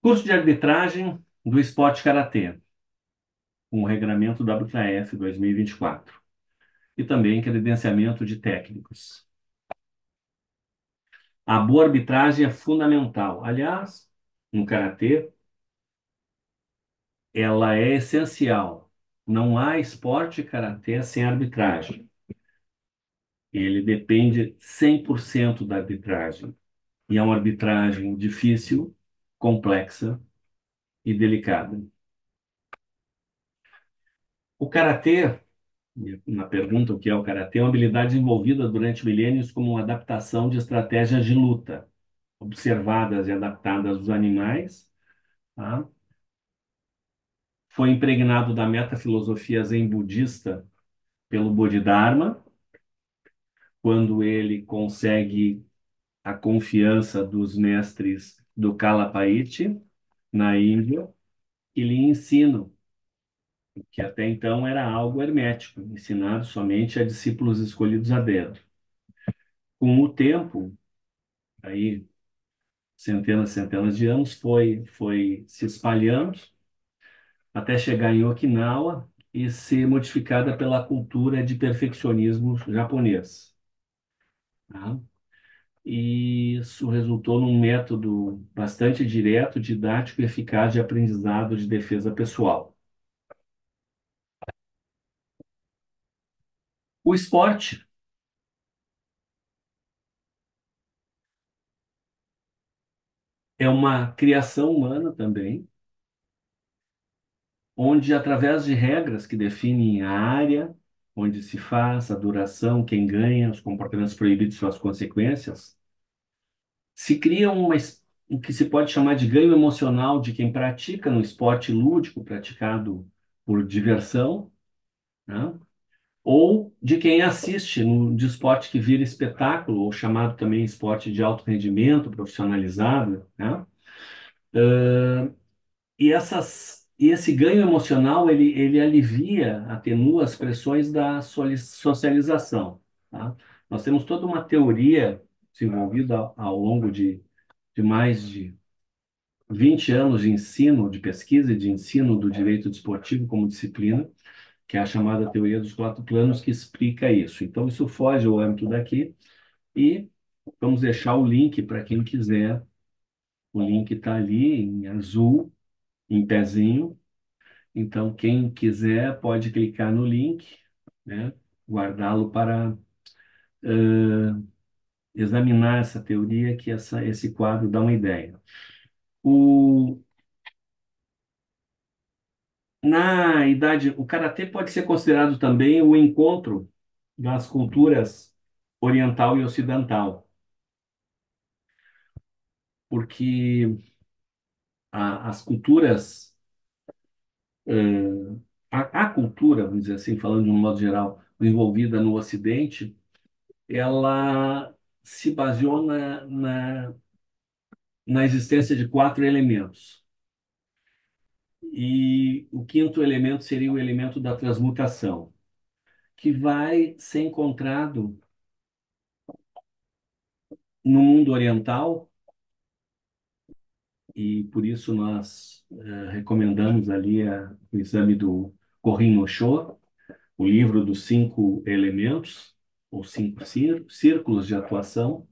Curso de arbitragem do esporte karatê, com o regramento WKF 2024. E também credenciamento de técnicos. A boa arbitragem é fundamental. Aliás, no karatê, ela é essencial. Não há esporte karatê sem arbitragem. Ele depende 100% da arbitragem. E é uma arbitragem difícil, complexa e delicada. O karatê, na pergunta o que é o karatê, é uma habilidade desenvolvida durante milênios como uma adaptação de estratégias de luta, observadas e adaptadas dos animais, tá? Foi impregnado da metafilosofia zen budista pelo Bodhidharma, quando ele consegue a confiança dos mestres do Kalapait, na Índia, e lhe ensinam, que até então era algo hermético, ensinado somente a discípulos escolhidos a dedo. Com o tempo, aí centenas e centenas de anos, foi se espalhando até chegar em Okinawa e ser modificada pela cultura de perfeccionismo japonês, tá? E isso resultou num método bastante direto, didático e eficaz de aprendizado de defesa pessoal. O esporte é uma criação humana também, onde, através de regras que definem a área onde se faz, a duração, quem ganha, os comportamentos proibidos e suas consequências, se cria o que se pode chamar de ganho emocional de quem pratica no esporte lúdico, praticado por diversão, né? Ou de quem assiste no de esporte que vira espetáculo, ou chamado também esporte de alto rendimento, profissionalizado, né? E esse ganho emocional, ele alivia, atenua as pressões da socialização, tá? Nós temos toda uma teoria desenvolvida ao longo de mais de 20 anos de ensino, de pesquisa e de ensino do direito desportivo como disciplina, que é a chamada teoria dos quatro planos, que explica isso. Então, isso foge ao âmbito daqui e vamos deixar o link para quem quiser. O link está ali em azul, em pezinho. Então, quem quiser pode clicar no link, né? Guardá-lo para examinar essa teoria, que esse quadro dá uma ideia. O, Na idade, o karatê pode ser considerado também o encontro das culturas oriental e ocidental, porque as culturas, a cultura, vamos dizer assim, falando de um modo geral, envolvida no Ocidente, ela se baseou na existência de quatro elementos. E o quinto elemento seria o elemento da transmutação, que vai ser encontrado no mundo oriental, e por isso nós recomendamos ali o exame do Korin no Sho, o livro dos cinco elementos, ou cinco círculos de atuação,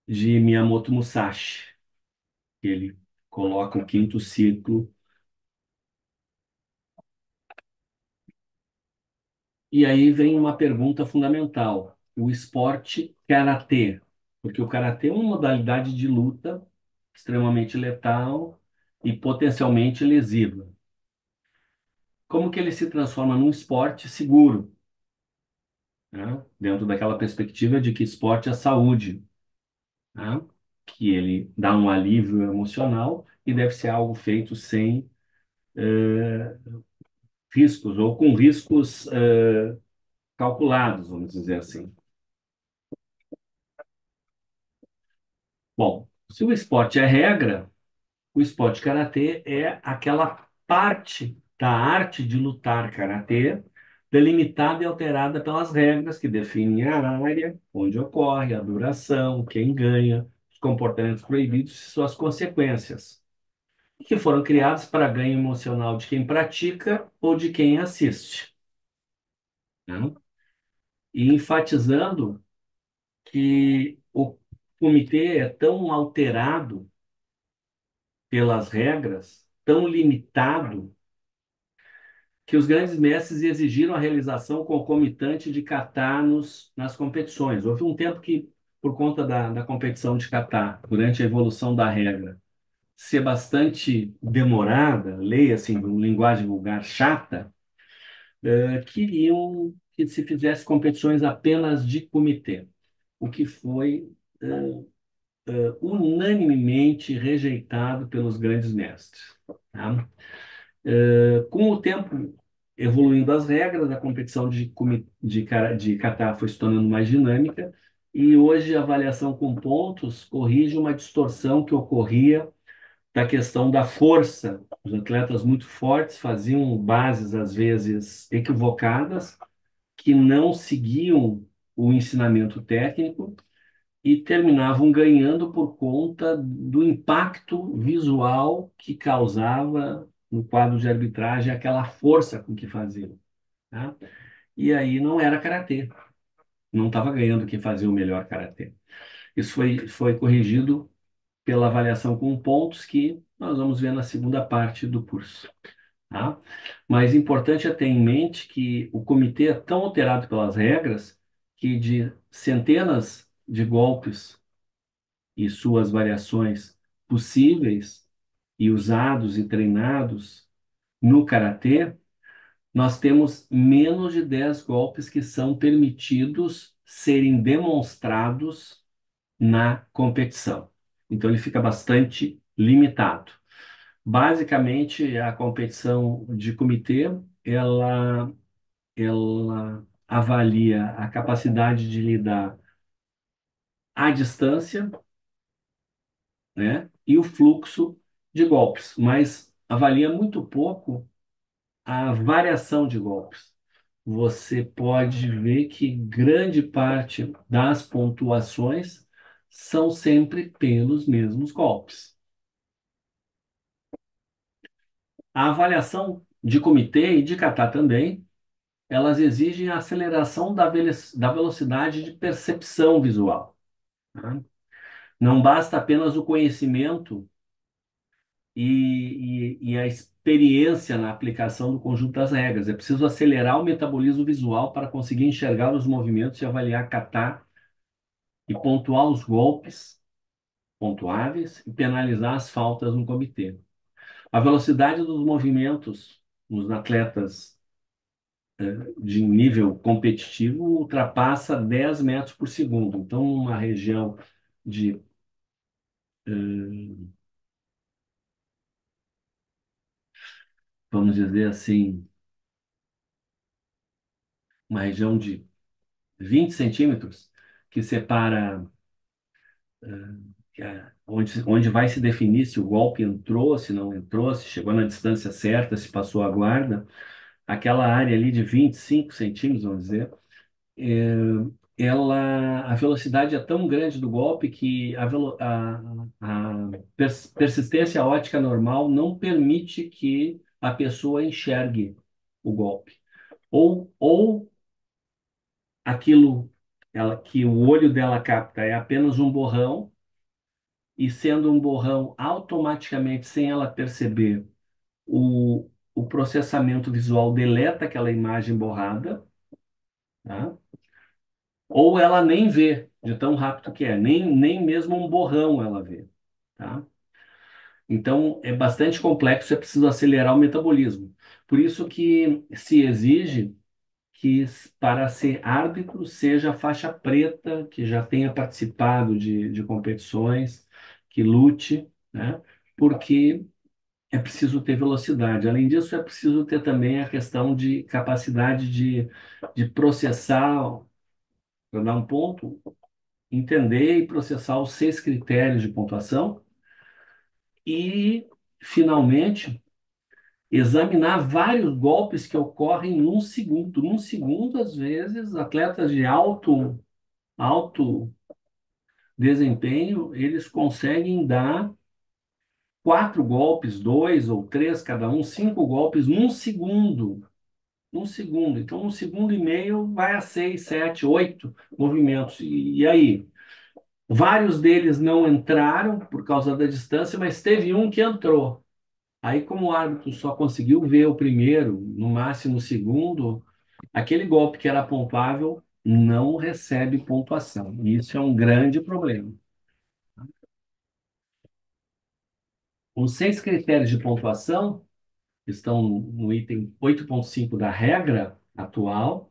de Miyamoto Musashi. Ele coloca o quinto ciclo. E aí vem uma pergunta fundamental: o esporte karatê, porque o karatê é uma modalidade de luta extremamente letal e potencialmente lesiva. Como que ele se transforma num esporte seguro, né? Dentro daquela perspectiva de que esporte é saúde, né? Que ele dá um alívio emocional e deve ser algo feito sem riscos ou com riscos calculados, vamos dizer assim. Bom, se o esporte é regra, o esporte karatê é aquela parte da arte de lutar karatê delimitada e alterada pelas regras que definem a área onde ocorre, a duração, quem ganha, comportamentos proibidos e suas consequências, que foram criados para ganho emocional de quem pratica ou de quem assiste, né? E enfatizando que o comitê é tão alterado pelas regras, tão limitado, que os grandes mestres exigiram a realização concomitante de kata nas competições. Houve um tempo que, por conta da competição de kata, durante a evolução da regra, ser bastante demorada, leia assim, em linguagem vulgar, chata, queriam que se fizesse competições apenas de comitê, o que foi unanimemente rejeitado pelos grandes mestres. Tá? Com o tempo evoluindo as regras, a competição de kata foi se tornando mais dinâmica e hoje a avaliação com pontos corrige uma distorção que ocorria da questão da força. Os atletas muito fortes faziam bases, às vezes, equivocadas, que não seguiam o ensinamento técnico e terminavam ganhando por conta do impacto visual que causava no quadro de arbitragem aquela força com que faziam, tá? E aí não era karatê, não estava ganhando quem fazia o melhor karatê. Isso foi corrigido pela avaliação com pontos que nós vamos ver na segunda parte do curso, tá? Mas importante é ter em mente que o comitê é tão alterado pelas regras que de centenas de golpes e suas variações possíveis e usados e treinados no karatê, nós temos menos de 10 golpes que são permitidos serem demonstrados na competição. Então ele fica bastante limitado. Basicamente, a competição de comitê, ela avalia a capacidade de lidar à distância, né, e o fluxo de golpes, mas avalia muito pouco a variação de golpes. Você pode ver que grande parte das pontuações são sempre pelos mesmos golpes. A avaliação de comitê e de kata também, elas exigem a aceleração da velocidade de percepção visual, tá? Não basta apenas o conhecimento e a experiência na aplicação do conjunto das regras. É preciso acelerar o metabolismo visual para conseguir enxergar os movimentos e avaliar, catar e pontuar os golpes pontuáveis e penalizar as faltas no comitê. A velocidade dos movimentos nos atletas de nível competitivo ultrapassa 10 metros por segundo. Então, uma região de, vamos dizer assim, uma região de 20 centímetros que separa onde vai se definir se o golpe entrou, se não entrou, se chegou na distância certa, se passou a guarda, aquela área ali de 25 centímetros, vamos dizer, é, a velocidade é tão grande do golpe que a persistência óptica normal não permite que a pessoa enxergue o golpe. Ou aquilo que o olho dela capta é apenas um borrão, e sendo um borrão automaticamente, sem ela perceber, o processamento visual deleta aquela imagem borrada, tá? Ou ela nem vê, de tão rápido que é, nem mesmo um borrão ela vê, tá? Então, é bastante complexo, é preciso acelerar o metabolismo. Por isso que se exige que, para ser árbitro, seja faixa preta, que já tenha participado de competições, que lute, né? Porque é preciso ter velocidade. Além disso, é preciso ter também a questão de capacidade de processar, para dar um ponto, entender e processar os 6 critérios de pontuação e, finalmente, examinar vários golpes que ocorrem num segundo. Num segundo, às vezes, atletas de alto desempenho, eles conseguem dar 4 golpes, 2 ou 3 cada um, 5 golpes num segundo. Um segundo. Então, 1 segundo e meio vai a 6, 7, 8 movimentos. E aí? Vários deles não entraram por causa da distância, mas teve um que entrou. Aí, como o árbitro só conseguiu ver o primeiro, no máximo o segundo, aquele golpe que era pontuável não recebe pontuação. E isso é um grande problema. Os 6 critérios de pontuação estão no item 8.5 da regra atual.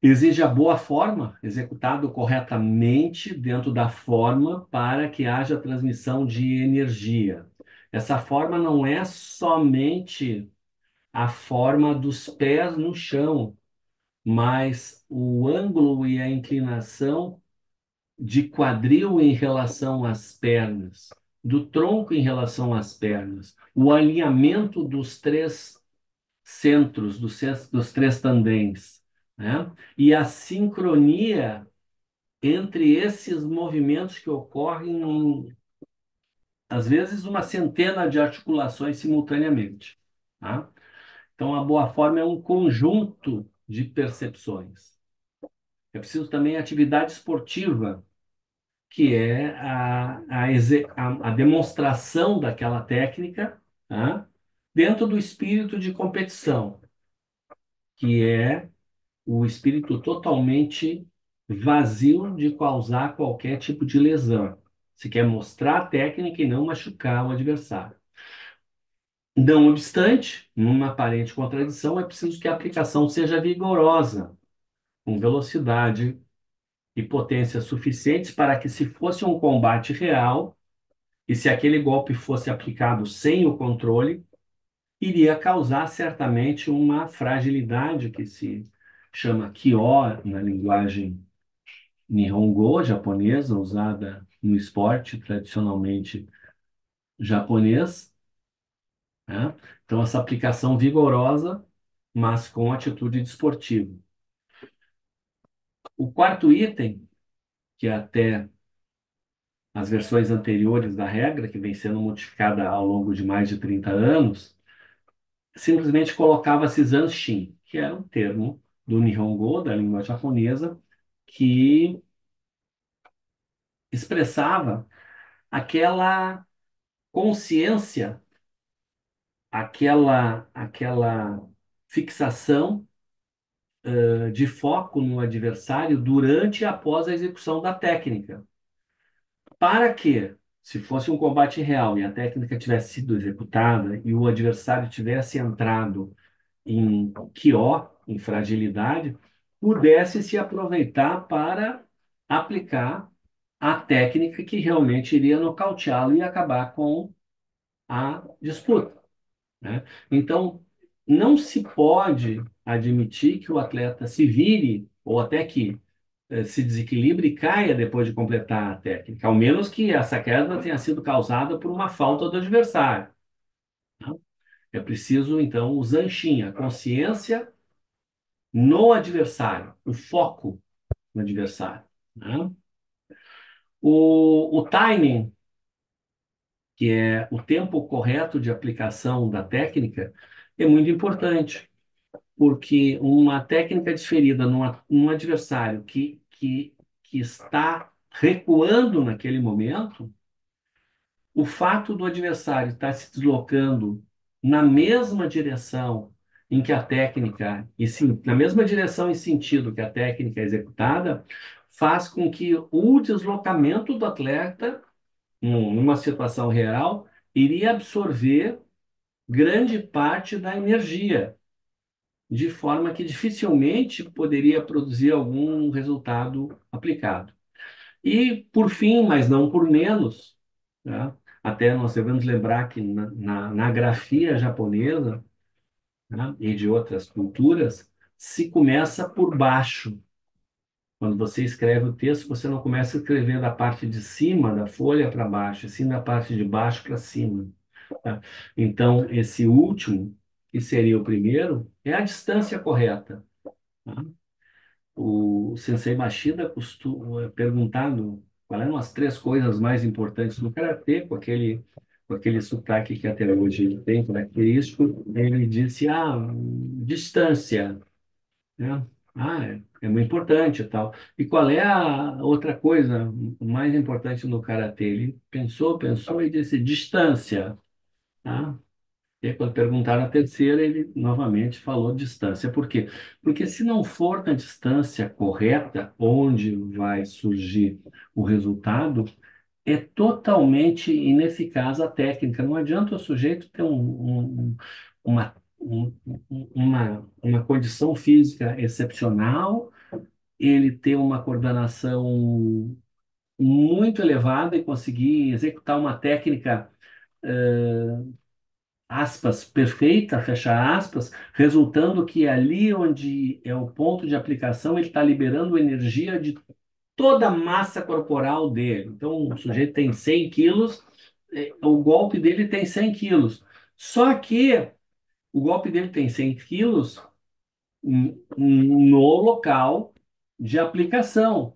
Exige a boa forma, executado corretamente dentro da forma para que haja transmissão de energia. Essa forma não é somente a forma dos pés no chão, mas o ângulo e a inclinação de quadril em relação às pernas, do tronco em relação às pernas, o alinhamento dos 3 centros, dos 3 tandens, né? E a sincronia entre esses movimentos que ocorrem em, às vezes, uma centena de articulações simultaneamente, tá? Então, a boa forma é um conjunto de percepções. É preciso também atividade esportiva, que é a demonstração daquela técnica, tá? Dentro do espírito de competição, que é o espírito totalmente vazio de causar qualquer tipo de lesão. Se quer mostrar a técnica e não machucar o adversário. Não obstante, numa aparente contradição, é preciso que a aplicação seja vigorosa, com velocidade e potência suficientes para que, se fosse um combate real, e se aquele golpe fosse aplicado sem o controle, iria causar certamente uma fragilidade que se chama Kyo na linguagem Nihongo japonesa, usada no esporte tradicionalmente japonês, né? Então, essa aplicação vigorosa, mas com atitude desportiva. O quarto item, que é até as versões anteriores da regra, que vem sendo modificada ao longo de mais de 30 anos, simplesmente colocava-se zanshin, que era um termo do Nihongo, da língua japonesa, que expressava aquela consciência, aquela fixação de foco no adversário durante e após a execução da técnica. Para que, se fosse um combate real e a técnica tivesse sido executada e o adversário tivesse entrado em QO, em fragilidade, pudesse se aproveitar para aplicar a técnica que realmente iria nocauteá-lo e acabar com a disputa, né? Então, não se pode admitir que o atleta se vire ou até que se desequilibre e caia depois de completar a técnica, ao menos que essa queda tenha sido causada por uma falta do adversário, né? É preciso, então, o zanshin, a consciência no adversário, o foco no adversário, né? O timing, que é o tempo correto de aplicação da técnica, é muito importante, porque uma técnica desferida num adversário que está recuando naquele momento, o fato do adversário estar se deslocando na mesma direção em que a técnica, e sim, na mesma direção e sentido que a técnica é executada, faz com que o deslocamento do atleta, numa situação real, iria absorver grande parte da energia, de forma que dificilmente poderia produzir algum resultado aplicado. E, por fim, mas não por menos, né? Até nós devemos lembrar que na grafia japonesa, né, e de outras culturas, se começa por baixo. Quando você escreve o texto, você não começa a escrever da parte de cima da folha para baixo, e sim da parte de baixo para cima, tá? Então, esse último, que seria o primeiro, é a distância correta, tá? O Sensei Machida costuma perguntado quais eram as três coisas mais importantes no karatê, com aquele sotaque que até hoje ele tem, característico, ele disse, distância, né? É muito importante e tal. E qual é a outra coisa mais importante no karatê? Ele pensou, pensou e disse distância, tá? E aí, quando perguntaram a terceira, ele novamente falou distância. Por quê? Porque se não for na distância correta, onde vai surgir o resultado, é totalmente ineficaz a técnica. Não adianta o sujeito ter uma condição física excepcional, ele ter uma coordenação muito elevada e conseguir executar uma técnica, aspas, perfeita, fecha aspas, resultando que ali onde é o ponto de aplicação, ele está liberando energia de toda a massa corporal dele. Então, o sujeito tem 100 quilos, o golpe dele tem 100 quilos. Só que o golpe dele tem 100 quilos no local de aplicação.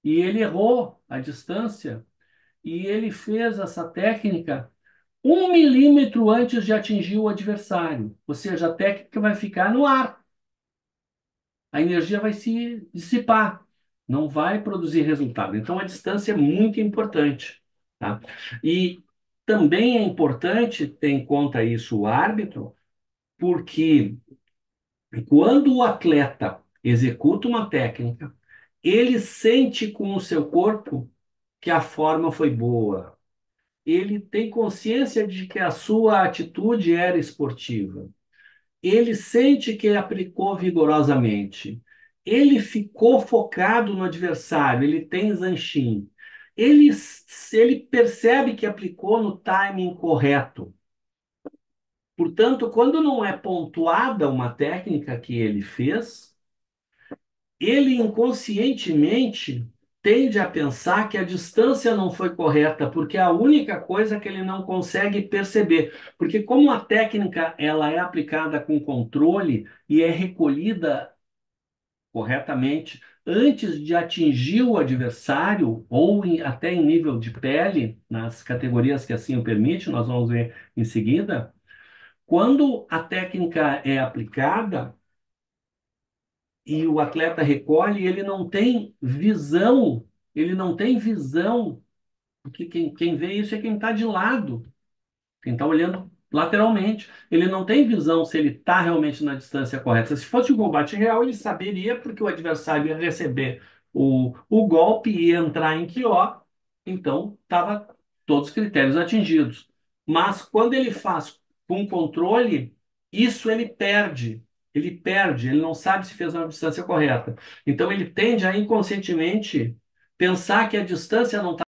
E ele errou a distância e ele fez essa técnica 1 milímetro antes de atingir o adversário. Ou seja, a técnica vai ficar no ar. A energia vai se dissipar, não vai produzir resultado. Então, a distância é muito importante, tá? E também é importante ter em conta isso o árbitro, porque quando o atleta executa uma técnica, ele sente com o seu corpo que a forma foi boa. Ele tem consciência de que a sua atitude era esportiva. Ele sente que aplicou vigorosamente. Ele ficou focado no adversário, ele tem Zanshin. Ele, ele percebe que aplicou no timing correto. Portanto, quando não é pontuada uma técnica que ele fez, ele inconscientemente tende a pensar que a distância não foi correta, porque é a única coisa que ele não consegue perceber. Porque como a técnica ela é aplicada com controle e é recolhida corretamente antes de atingir o adversário, ou até em nível de pele, nas categorias que assim o permite, nós vamos ver em seguida, quando a técnica é aplicada, e o atleta recolhe, ele não tem visão, ele não tem visão, porque quem vê isso é quem está de lado, quem está olhando lateralmente. Ele não tem visão se ele está realmente na distância correta. Se fosse um combate real, ele saberia porque o adversário ia receber o golpe e ia entrar em KO, então estava todos os critérios atingidos. Mas quando ele faz com controle, isso ele perde. Ele perde, ele não sabe se fez na distância correta. Então ele tende a inconscientemente pensar que a distância não está